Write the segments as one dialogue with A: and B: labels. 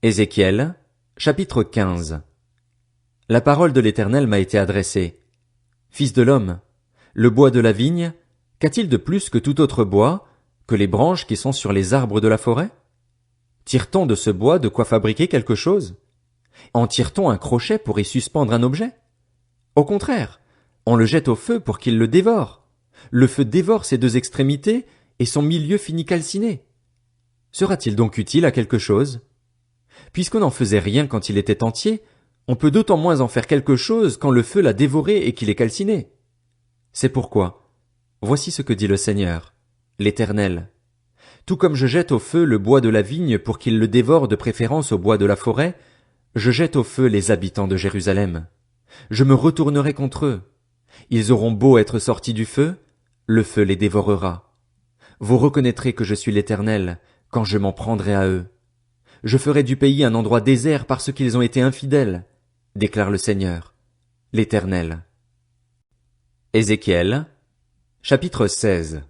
A: Ézéchiel, chapitre 15. La parole de l'Éternel m'a été adressée. Fils de l'homme, le bois de la vigne, qu'a-t-il de plus que tout autre bois, que les branches qui sont sur les arbres de la forêt? Tire-t-on de ce bois de quoi fabriquer quelque chose? En tire-t-on un crochet pour y suspendre un objet? Au contraire, on le jette au feu pour qu'il le dévore. Le feu dévore ses deux extrémités et son milieu finit calciné. Sera-t-il donc utile à quelque chose? Puisqu'on n'en faisait rien quand il était entier, on peut d'autant moins en faire quelque chose quand le feu l'a dévoré et qu'il est calciné. C'est pourquoi, voici ce que dit le Seigneur, l'Éternel. Tout comme je jette au feu le bois de la vigne pour qu'il le dévore de préférence au bois de la forêt, je jette au feu les habitants de Jérusalem. Je me retournerai contre eux. Ils auront beau être sortis du feu, le feu les dévorera. Vous reconnaîtrez que je suis l'Éternel quand je m'en prendrai à eux. Je ferai du pays un endroit désert parce qu'ils ont été infidèles, déclare le Seigneur, l'Éternel. Ézéchiel, chapitre 16.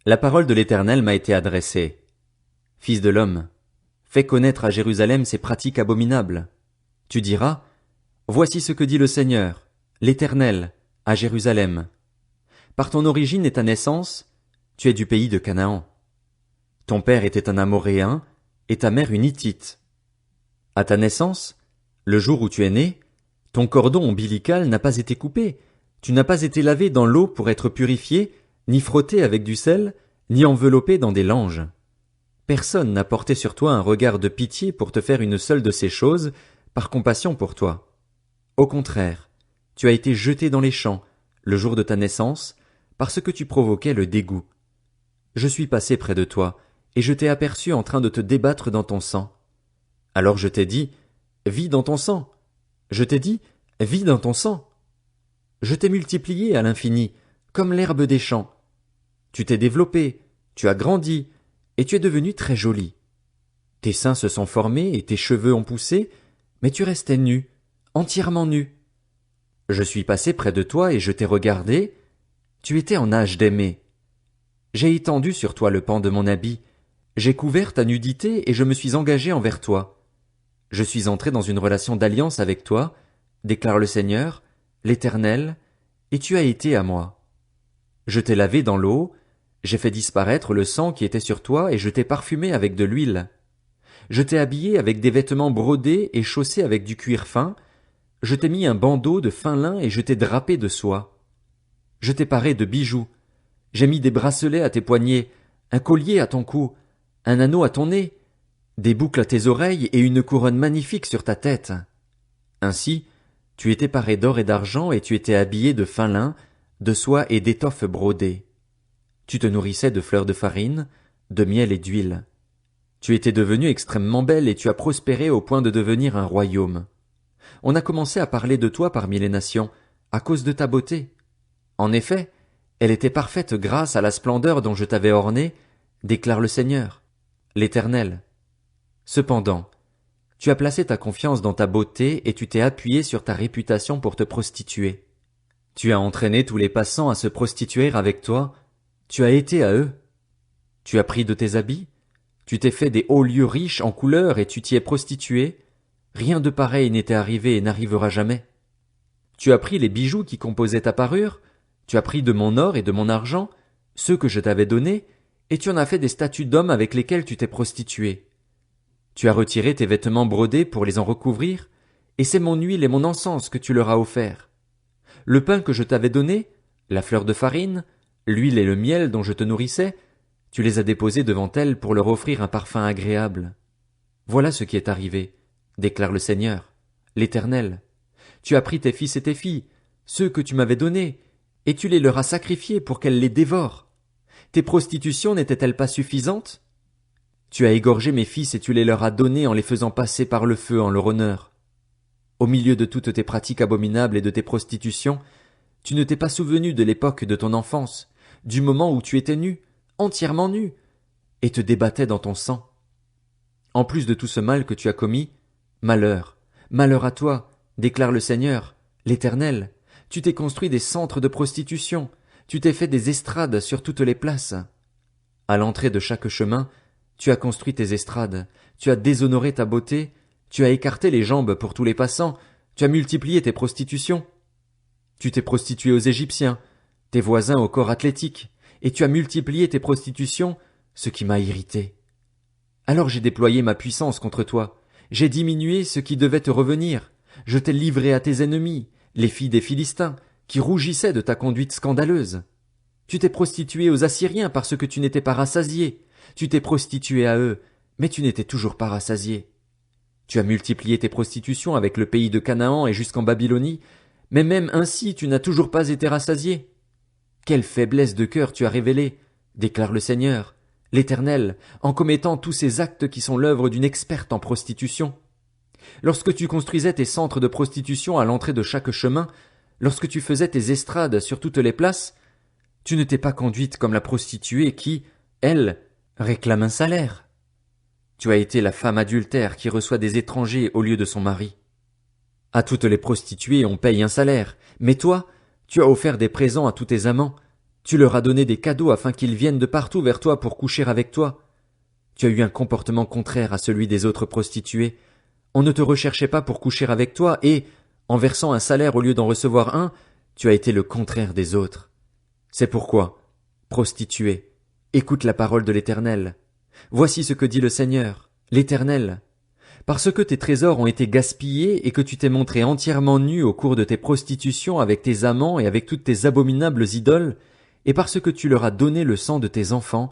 A: La parole de l'Éternel m'a été adressée. Fils de l'homme, fais connaître à Jérusalem ses pratiques abominables. Tu diras, voici ce que dit le Seigneur, l'Éternel, à Jérusalem. Par ton origine et ta naissance, tu es du pays de Canaan. Ton père était un Amoréen, et ta mère une Hittite. À ta naissance, le jour où tu es né, ton cordon ombilical n'a pas été coupé, tu n'as pas été lavé dans l'eau pour être purifié, ni frotté avec du sel, ni enveloppé dans des langes. Personne n'a porté sur toi un regard de pitié pour te faire une seule de ces choses, par compassion pour toi. Au contraire, tu as été jeté dans les champs, le jour de ta naissance, parce que tu provoquais le dégoût. Je suis passé près de toi, et je t'ai aperçu en train de te débattre dans ton sang. Alors je t'ai dit, vis dans ton sang. Je t'ai dit, vis dans ton sang. Je t'ai multiplié à l'infini, comme l'herbe des champs. Tu t'es développé, tu as grandi, et tu es devenu très joli. Tes seins se sont formés et tes cheveux ont poussé, mais tu restais nu, entièrement nu. Je suis passé près de toi et je t'ai regardé, tu étais en âge d'aimer. J'ai étendu sur toi le pan de mon habit, j'ai couvert ta nudité et je me suis engagé envers toi. Je suis entré dans une relation d'alliance avec toi, déclare le Seigneur, l'Éternel, et tu as été à moi. Je t'ai lavé dans l'eau, j'ai fait disparaître le sang qui était sur toi et je t'ai parfumé avec de l'huile. Je t'ai habillé avec des vêtements brodés et chaussé avec du cuir fin, je t'ai mis un bandeau de fin lin et je t'ai drapé de soie. Je t'ai paré de bijoux, j'ai mis des bracelets à tes poignets, un collier à ton cou, un anneau à ton nez, des boucles à tes oreilles et une couronne magnifique sur ta tête. Ainsi, tu étais paré d'or et d'argent et tu étais habillé de fin lin, de soie et d'étoffe brodée. Tu te nourrissais de fleurs de farine, de miel et d'huile. Tu étais devenue extrêmement belle et tu as prospéré au point de devenir un royaume. On a commencé à parler de toi parmi les nations, à cause de ta beauté. En effet, elle était parfaite grâce à la splendeur dont je t'avais orné, déclare le Seigneur, l'Éternel. Cependant, tu as placé ta confiance dans ta beauté et tu t'es appuyé sur ta réputation pour te prostituer. Tu as entraîné tous les passants à se prostituer avec toi, tu as été à eux. Tu as pris de tes habits, tu t'es fait des hauts lieux riches en couleurs et tu t'y es prostitué, rien de pareil n'était arrivé et n'arrivera jamais. Tu as pris les bijoux qui composaient ta parure, tu as pris de mon or et de mon argent, ceux que je t'avais donnés, et tu en as fait des statues d'hommes avec lesquelles tu t'es prostitué. Tu as retiré tes vêtements brodés pour les en recouvrir, et c'est mon huile et mon encens que tu leur as offert. Le pain que je t'avais donné, la fleur de farine, l'huile et le miel dont je te nourrissais, tu les as déposés devant elles pour leur offrir un parfum agréable. Voilà ce qui est arrivé, déclare le Seigneur, l'Éternel. Tu as pris tes fils et tes filles, ceux que tu m'avais donnés, et tu les leur as sacrifiés pour qu'elles les dévorent. Tes prostitutions n'étaient-elles pas suffisantes? Tu as égorgé mes fils et tu les leur as donnés en les faisant passer par le feu en leur honneur. Au milieu de toutes tes pratiques abominables et de tes prostitutions, tu ne t'es pas souvenu de l'époque de ton enfance, du moment où tu étais nu, entièrement nu, et te débattais dans ton sang. En plus de tout ce mal que tu as commis, malheur, malheur à toi, déclare le Seigneur, l'Éternel, tu t'es construit des centres de prostitution, tu t'es fait des estrades sur toutes les places. À l'entrée de chaque chemin, tu as construit tes estrades, tu as déshonoré ta beauté, tu as écarté les jambes pour tous les passants, tu as multiplié tes prostitutions. Tu t'es prostitué aux Égyptiens, tes voisins au corps athlétique, et tu as multiplié tes prostitutions, ce qui m'a irrité. Alors j'ai déployé ma puissance contre toi, j'ai diminué ce qui devait te revenir, je t'ai livré à tes ennemis, les filles des Philistins, qui rougissaient de ta conduite scandaleuse. Tu t'es prostitué aux Assyriens parce que tu n'étais pas rassasié, tu t'es prostitué à eux, mais tu n'étais toujours pas rassasié. Tu as multiplié tes prostitutions avec le pays de Canaan et jusqu'en Babylonie, mais même ainsi tu n'as toujours pas été rassasié. Quelle faiblesse de cœur tu as révélée, déclare le Seigneur, l'Éternel, en commettant tous ces actes qui sont l'œuvre d'une experte en prostitution. Lorsque tu construisais tes centres de prostitution à l'entrée de chaque chemin, lorsque tu faisais tes estrades sur toutes les places, tu ne t'es pas conduite comme la prostituée qui, elle, réclame un salaire. Tu as été la femme adultère qui reçoit des étrangers au lieu de son mari. À toutes les prostituées on paye un salaire, mais toi, tu as offert des présents à tous tes amants, tu leur as donné des cadeaux afin qu'ils viennent de partout vers toi pour coucher avec toi. Tu as eu un comportement contraire à celui des autres prostituées. On ne te recherchait pas pour coucher avec toi et, en versant un salaire au lieu d'en recevoir un, tu as été le contraire des autres. C'est pourquoi, prostituée, écoute la parole de l'Éternel. Voici ce que dit le Seigneur, l'Éternel. Parce que tes trésors ont été gaspillés et que tu t'es montré entièrement nu au cours de tes prostitutions avec tes amants et avec toutes tes abominables idoles, et parce que tu leur as donné le sang de tes enfants,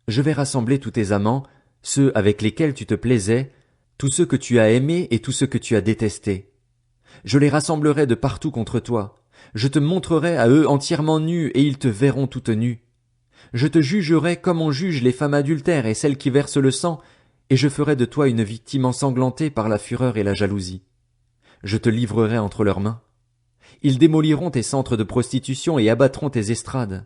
A: je vais rassembler tous tes amants, ceux avec lesquels tu te plaisais, tous ceux que tu as aimés et tous ceux que tu as détestés. Je les rassemblerai de partout contre toi. Je te montrerai à eux entièrement nus et ils te verront toute nue. Je te jugerai comme on juge les femmes adultères et celles qui versent le sang, et je ferai de toi une victime ensanglantée par la fureur et la jalousie. Je te livrerai entre leurs mains. Ils démoliront tes centres de prostitution et abattront tes estrades.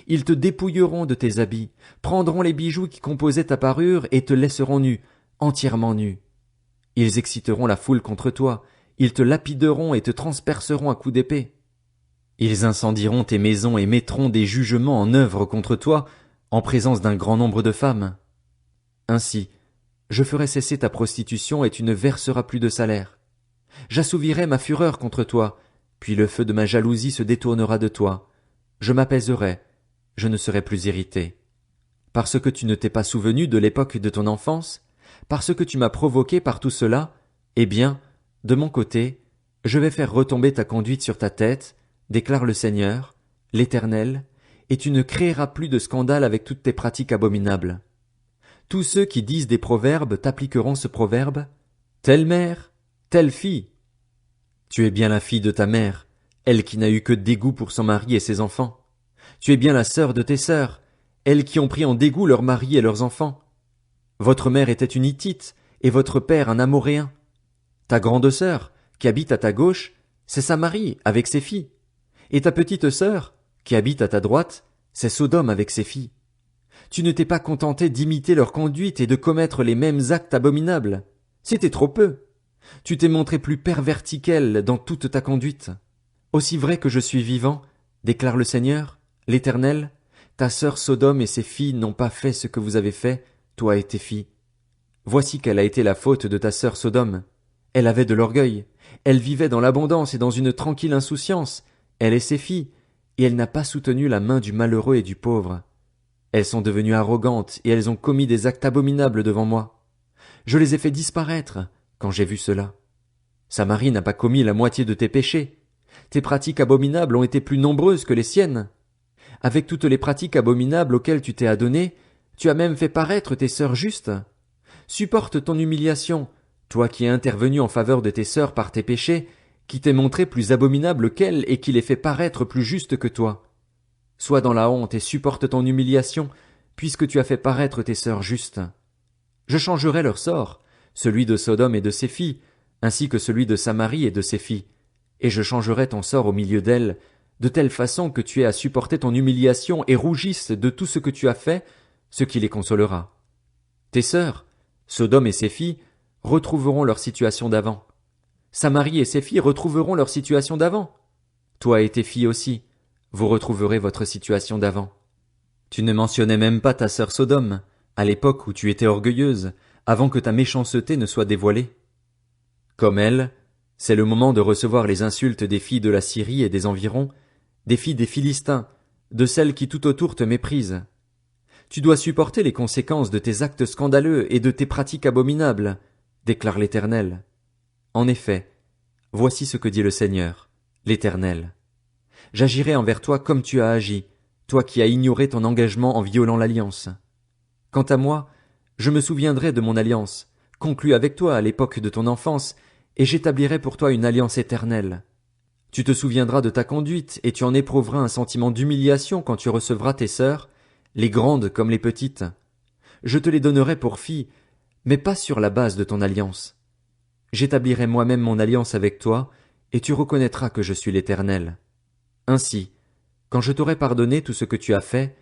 A: Ils te dépouilleront de tes habits, prendront les bijoux qui composaient ta parure et te laisseront nu, entièrement nu. Ils exciteront la foule contre toi, ils te lapideront et te transperceront à coups d'épée. Ils incendieront tes maisons et mettront des jugements en œuvre contre toi, en présence d'un grand nombre de femmes. Ainsi, je ferai cesser ta prostitution et tu ne verseras plus de salaire. J'assouvirai ma fureur contre toi, puis le feu de ma jalousie se détournera de toi. Je m'apaiserai, je ne serai plus irrité. Parce que tu ne t'es pas souvenu de l'époque de ton enfance, parce que tu m'as provoqué par tout cela, eh bien, de mon côté, je vais faire retomber ta conduite sur ta tête, déclare le Seigneur, l'Éternel, et tu ne créeras plus de scandale avec toutes tes pratiques abominables. Tous ceux qui disent des proverbes t'appliqueront ce proverbe, telle mère, telle fille. Tu es bien la fille de ta mère, elle qui n'a eu que dégoût pour son mari et ses enfants. Tu es bien la sœur de tes sœurs, elles qui ont pris en dégoût leurs maris et leurs enfants. Votre mère était une Hittite, et votre père un Amoréen. Ta grande sœur, qui habite à ta gauche, c'est Samarie avec ses filles. Et ta petite sœur, qui habite à ta droite, c'est Sodome avec ses filles. Tu ne t'es pas contenté d'imiter leur conduite et de commettre les mêmes actes abominables. C'était trop peu. Tu t'es montré plus perverti qu'elle dans toute ta conduite. Aussi vrai que je suis vivant, déclare le Seigneur, l'Éternel, ta sœur Sodome et ses filles n'ont pas fait ce que vous avez fait, toi et tes filles. Voici quelle a été la faute de ta sœur Sodome. Elle avait de l'orgueil, elle vivait dans l'abondance et dans une tranquille insouciance, elle et ses filles, et elle n'a pas soutenu la main du malheureux et du pauvre. Elles sont devenues arrogantes et elles ont commis des actes abominables devant moi. Je les ai fait disparaître quand j'ai vu cela. Samarie n'a pas commis la moitié de tes péchés. Tes pratiques abominables ont été plus nombreuses que les siennes. Avec toutes les pratiques abominables auxquelles tu t'es adonné, tu as même fait paraître tes sœurs justes. Supporte ton humiliation, toi qui es intervenu en faveur de tes sœurs par tes péchés, qui t'es montré plus abominable qu'elles et qui les fait paraître plus justes que toi. Sois dans la honte et supporte ton humiliation, puisque tu as fait paraître tes sœurs justes. Je changerai leur sort, celui de Sodome et de ses filles, ainsi que celui de Samarie et de ses filles, et je changerai ton sort au milieu d'elles, de telle façon que tu aies à supporter ton humiliation et rougisses de tout ce que tu as fait, ce qui les consolera. Tes sœurs, Sodome et ses filles, retrouveront leur situation d'avant. Samarie et ses filles retrouveront leur situation d'avant. Toi et tes filles aussi, vous retrouverez votre situation d'avant. Tu ne mentionnais même pas ta sœur Sodome, à l'époque où tu étais orgueilleuse, avant que ta méchanceté ne soit dévoilée? Comme elle, c'est le moment de recevoir les insultes des filles de la Syrie et des environs, des filles des Philistins, de celles qui tout autour te méprisent. Tu dois supporter les conséquences de tes actes scandaleux et de tes pratiques abominables, déclare l'Éternel. En effet, voici ce que dit le Seigneur, l'Éternel. J'agirai envers toi comme tu as agi, toi qui as ignoré ton engagement en violant l'alliance. Quant à moi, je me souviendrai de mon alliance, conclue avec toi à l'époque de ton enfance, et j'établirai pour toi une alliance éternelle. Tu te souviendras de ta conduite, et tu en éprouveras un sentiment d'humiliation quand tu recevras tes sœurs, les grandes comme les petites. Je te les donnerai pour filles, mais pas sur la base de ton alliance. J'établirai moi-même mon alliance avec toi, et tu reconnaîtras que je suis l'Éternel. Ainsi, quand je t'aurai pardonné tout ce que tu as fait,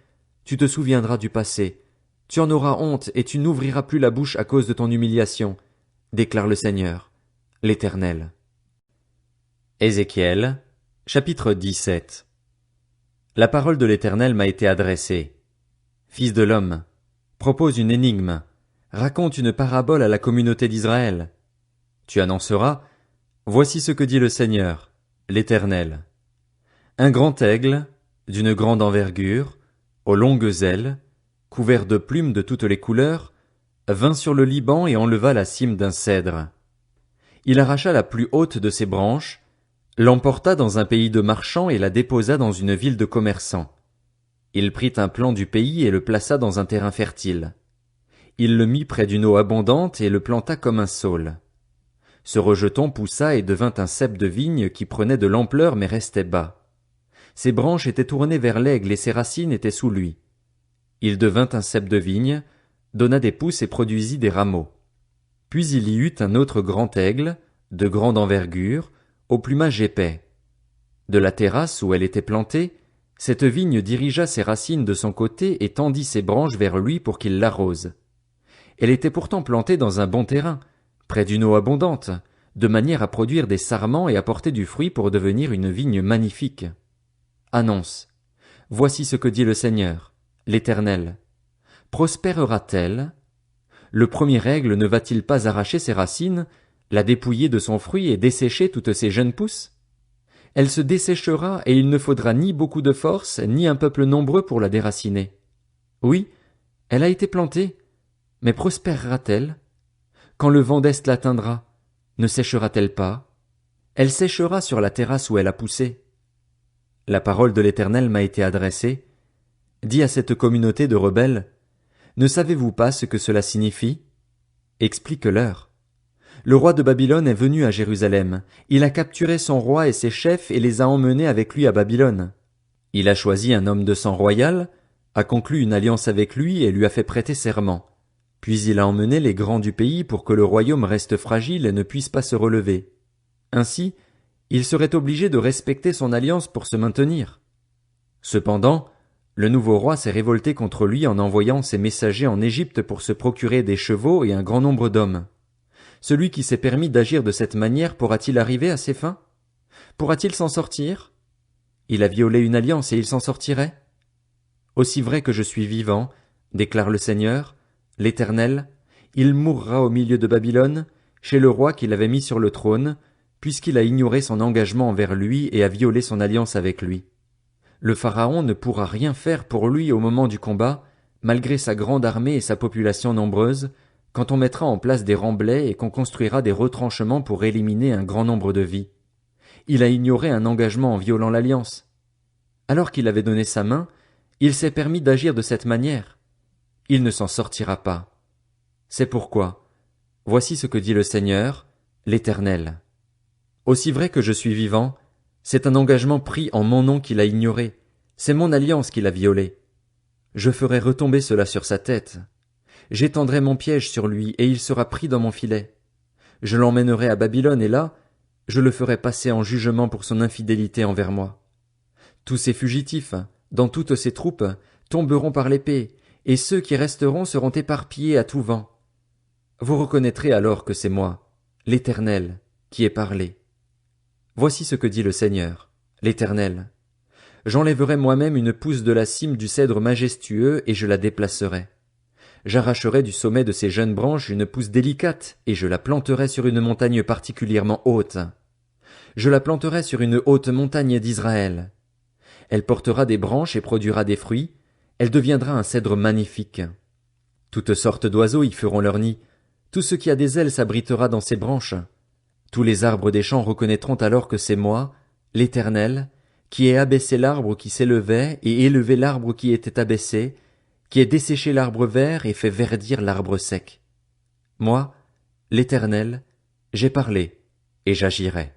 A: tu te souviendras du passé, tu en auras honte et tu n'ouvriras plus la bouche à cause de ton humiliation, déclare le Seigneur, l'Éternel. Ézéchiel, chapitre 17. La parole de l'Éternel m'a été adressée. Fils de l'homme, propose une énigme, raconte une parabole à la communauté d'Israël. Tu annonceras, voici ce que dit le Seigneur, l'Éternel. Un grand aigle, d'une grande envergure, aux longues ailes, couvert de plumes de toutes les couleurs, vint sur le Liban et enleva la cime d'un cèdre. Il arracha la plus haute de ses branches, l'emporta dans un pays de marchands et la déposa dans une ville de commerçants. Il prit un plan du pays et le plaça dans un terrain fertile. Il le mit près d'une eau abondante et le planta comme un saule. Ce rejeton poussa et devint un cep de vigne qui prenait de l'ampleur mais restait bas. Ses branches étaient tournées vers l'aigle et ses racines étaient sous lui. Il devint un cep de vigne, donna des pousses et produisit des rameaux. Puis il y eut un autre grand aigle, de grande envergure, au plumage épais. De la terrasse où elle était plantée, cette vigne dirigea ses racines de son côté et tendit ses branches vers lui pour qu'il l'arrose. Elle était pourtant plantée dans un bon terrain, près d'une eau abondante, de manière à produire des sarments et à porter du fruit pour devenir une vigne magnifique. Annonce. Voici ce que dit le Seigneur, l'Éternel. Prospérera-t-elle? Le premier aigle ne va-t-il pas arracher ses racines, la dépouiller de son fruit et dessécher toutes ses jeunes pousses? Elle se desséchera et il ne faudra ni beaucoup de force, ni un peuple nombreux pour la déraciner. Oui, elle a été plantée, mais prospérera-t-elle? Quand le vent d'est l'atteindra, ne séchera-t-elle pas? Elle séchera sur la terrasse où elle a poussé. La parole de l'Éternel m'a été adressée. Dis à cette communauté de rebelles, ne savez-vous pas ce que cela signifie? Explique-leur. Le roi de Babylone est venu à Jérusalem. Il a capturé son roi et ses chefs et les a emmenés avec lui à Babylone. Il a choisi un homme de sang royal, a conclu une alliance avec lui et lui a fait prêter serment. Puis il a emmené les grands du pays pour que le royaume reste fragile et ne puisse pas se relever. Ainsi, il serait obligé de respecter son alliance pour se maintenir. Cependant, le nouveau roi s'est révolté contre lui en envoyant ses messagers en Égypte pour se procurer des chevaux et un grand nombre d'hommes. Celui qui s'est permis d'agir de cette manière pourra-t-il arriver à ses fins? Pourra-t-il s'en sortir? Il a violé une alliance et il s'en sortirait? Aussi vrai que je suis vivant, déclare le Seigneur, l'Éternel, il mourra au milieu de Babylone, chez le roi qui l'avait mis sur le trône, puisqu'il a ignoré son engagement envers lui et a violé son alliance avec lui. Le Pharaon ne pourra rien faire pour lui au moment du combat, malgré sa grande armée et sa population nombreuse, quand on mettra en place des remblais et qu'on construira des retranchements pour éliminer un grand nombre de vies. Il a ignoré un engagement en violant l'alliance. Alors qu'il avait donné sa main, il s'est permis d'agir de cette manière. Il ne s'en sortira pas. C'est pourquoi, voici ce que dit le Seigneur, l'Éternel. Aussi vrai que je suis vivant, c'est un engagement pris en mon nom qu'il a ignoré, c'est mon alliance qu'il a violée. Je ferai retomber cela sur sa tête. J'étendrai mon piège sur lui et il sera pris dans mon filet. Je l'emmènerai à Babylone et là, je le ferai passer en jugement pour son infidélité envers moi. Tous ces fugitifs, dans toutes ces troupes, tomberont par l'épée, et ceux qui resteront seront éparpillés à tout vent. Vous reconnaîtrez alors que c'est moi, l'Éternel, qui ai parlé. Voici ce que dit le Seigneur, l'Éternel. J'enlèverai moi-même une pousse de la cime du cèdre majestueux et je la déplacerai. J'arracherai du sommet de ses jeunes branches une pousse délicate, et je la planterai sur une montagne particulièrement haute. Je la planterai sur une haute montagne d'Israël. Elle portera des branches et produira des fruits, elle deviendra un cèdre magnifique. Toutes sortes d'oiseaux y feront leur nid, tout ce qui a des ailes s'abritera dans ses branches. Tous les arbres des champs reconnaîtront alors que c'est moi, l'Éternel, qui ai abaissé l'arbre qui s'élevait et élevé l'arbre qui était abaissé, qui ai desséché l'arbre vert et fait verdir l'arbre sec. Moi, l'Éternel, j'ai parlé, et j'agirai.